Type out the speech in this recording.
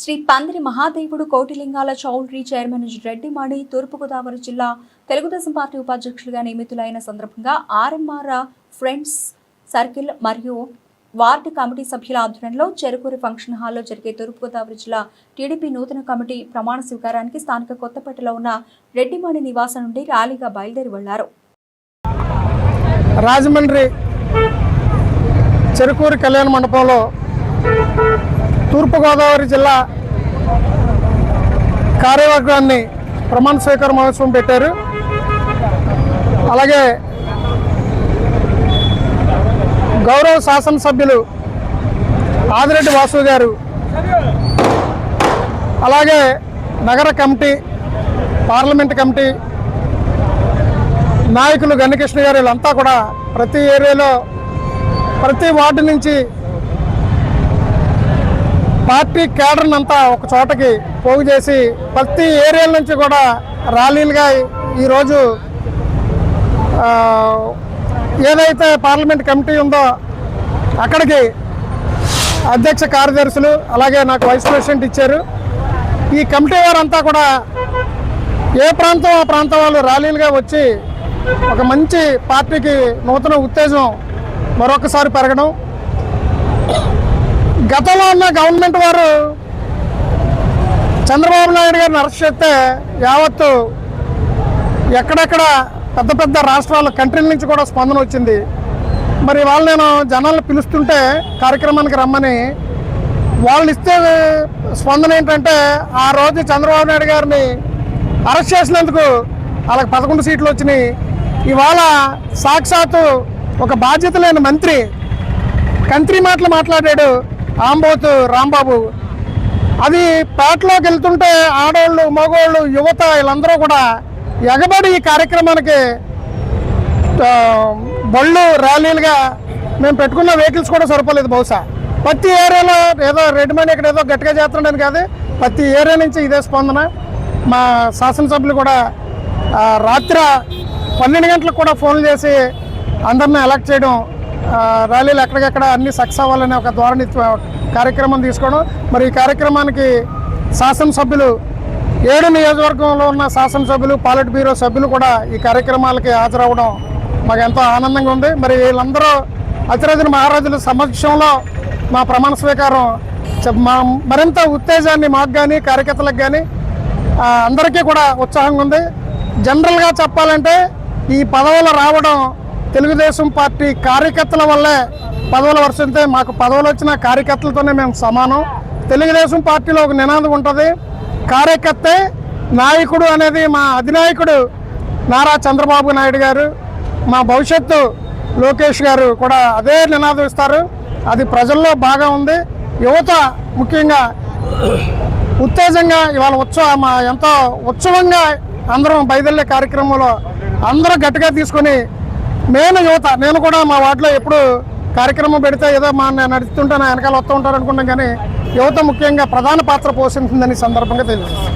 శ్రీ పందిరి మహాదేవుడు కోటిలింగాల చౌల్ట్రీ చైర్మన్ రెడ్డిమాణి తూర్పుగోదావరి జిల్లా తెలుగుదేశం పార్టీ ఉపాధ్యక్షులుగా నియమితులైన సందర్భంగా ఆర్ఎంఆర్ ఫ్రెండ్స్ సర్కిల్ మరియు వార్డు కమిటీ సభ్యుల ఆధ్వర్యంలో చెరుకూరి ఫంక్షన్ హాల్లో జరిగే తూర్పుగోదావరి జిల్లా టీడీపీ నూతన కమిటీ ప్రమాణ స్వీకారానికి స్థానిక కొత్తపేటలో ఉన్న రెడ్డిమాణి నివాసం నుండి ర్యాలీగా బయలుదేరి వెళ్లారు. రాజమండ్రి చెరుకూరి కళ్యాణ మండపంలో తూర్పుగోదావరి జిల్లా కార్యవర్గాన్ని ప్రమాణ స్వీకార మహోత్సవం పెట్టారు. అలాగే గౌరవ శాసనసభ్యులు ఆదిరెడ్డి వాసు గారు, అలాగే నగర కమిటీ, పార్లమెంట్ కమిటీ నాయకులు గణకృష్ణ గారు, వీళ్ళంతా కూడా ప్రతి ఏరియాలో ప్రతి వార్డు నుంచి పార్టీ కేడర్ని అంతా ఒక చోటకి పోగు చేసి ప్రతి ఏరియాల నుంచి కూడా ర్యాలీలుగా ఈరోజు ఏదైతే పార్లమెంట్ కమిటీ ఉందో అక్కడికి అధ్యక్ష కార్యదర్శులు అలాగే నాకు వైస్ ప్రెసిడెంట్ ఇచ్చారు. ఈ కమిటీ వారంతా కూడా ఏ ప్రాంతం ఆ ప్రాంతం వాళ్ళు ర్యాలీలుగా వచ్చి ఒక మంచి పార్టీకి నూతన ఉత్తేజం మరొకసారి పెరగడం. గతంలో ఉన్న గవర్నమెంట్ వారు చంద్రబాబు నాయుడు గారిని అరెస్ట్ చేస్తే యావత్తు ఎక్కడెక్కడ పెద్ద పెద్ద రాష్ట్రాల కంట్రీల నుంచి కూడా స్పందన వచ్చింది. మరి వాళ్ళు నేను జనాలను పిలుస్తుంటే కార్యక్రమానికి రమ్మని వాళ్ళు ఇస్తే స్పందన ఏంటంటే ఆ రోజు చంద్రబాబు నాయుడు గారిని అరెస్ట్ చేసినందుకు వాళ్ళకి 11 సీట్లు వచ్చినాయి. ఇవాళ సాక్షాత్తు ఒక బాధ్యత లేని మంత్రి కంత్రి మాటలు మాట్లాడాడు ఆంబోతు రాంబాబు. అది పేటలోకి వెళ్తుంటే ఆడవాళ్ళు, మగవాళ్ళు, యువత వీళ్ళందరూ కూడా ఎగబడి ఈ కార్యక్రమానికి బళ్ళు ర్యాలీలుగా మేము పెట్టుకున్న వెహికల్స్ కూడా సరిపోలేదు. బహుశా ప్రతి ఏరియాలో ఏదో రెడ్డిమాణి ఇక్కడ ఏదో గట్టిగా చేస్తుండని కాదు, ప్రతి ఏరియా నుంచి ఇదే స్పందన. మా శాసనసభ్యులు కూడా రాత్రి 12 గంటలకు కూడా ఫోన్లు చేసి అందరినీ ఎలక్ట్ చేయడం, ర్యాలీలు ఎక్కడికెక్కడ అన్ని సక్సెస్ అవ్వాలనే ఒక ధోరణి కార్యక్రమం తీసుకోవడం. మరి ఈ కార్యక్రమానికి శాసనసభ్యులు 7 నియోజకవర్గంలో ఉన్న శాసనసభ్యులు, పాలిట్ బ్యూరో సభ్యులు కూడా ఈ కార్యక్రమాలకి హాజరవ్వడం మాకు ఎంతో ఆనందంగా ఉంది. మరి వీళ్ళందరూ అతిరథుల మహారాజుల సమక్షంలో మా ప్రమాణ స్వీకారం మరింత ఉత్తేజాన్ని మాకు కానీ కార్యకర్తలకు కానీ అందరికీ కూడా ఉత్సాహంగా ఉంది. జనరల్గా చెప్పాలంటే ఈ పదవులు రావడం తెలుగుదేశం పార్టీ కార్యకర్తల వల్లే పదవులు వరుసంతే. మాకు పదవులు వచ్చిన కార్యకర్తలతోనే మేము సమానం. తెలుగుదేశం పార్టీలో ఒక నినాదం ఉంటుంది, కార్యకర్తే నాయకుడు అనేది. మా అధినాయకుడు నారా చంద్రబాబు నాయుడు గారు, మా భవిష్యత్తు లోకేష్ గారు కూడా అదే నినాదం ఇస్తారు. అది ప్రజల్లో బాగా ఉంది. యువత ముఖ్యంగా ఉత్తేజంగా ఇవాళ ఎంతో ఉత్సవంగా అందరం బయలుదేరే కార్యక్రమంలో అందరూ గట్టిగా తీసుకొని యువత, నేను కూడా మా వార్డులో ఎప్పుడు కార్యక్రమం పెడితే ఏదో నేను నడుస్తుంటే నా వెనకాల వస్తూ ఉంటారు అనుకుంటాం, కానీ యువత ముఖ్యంగా ప్రధాన పాత్ర పోషిస్తుందని సందర్భంగా తెలియజేస్తాను.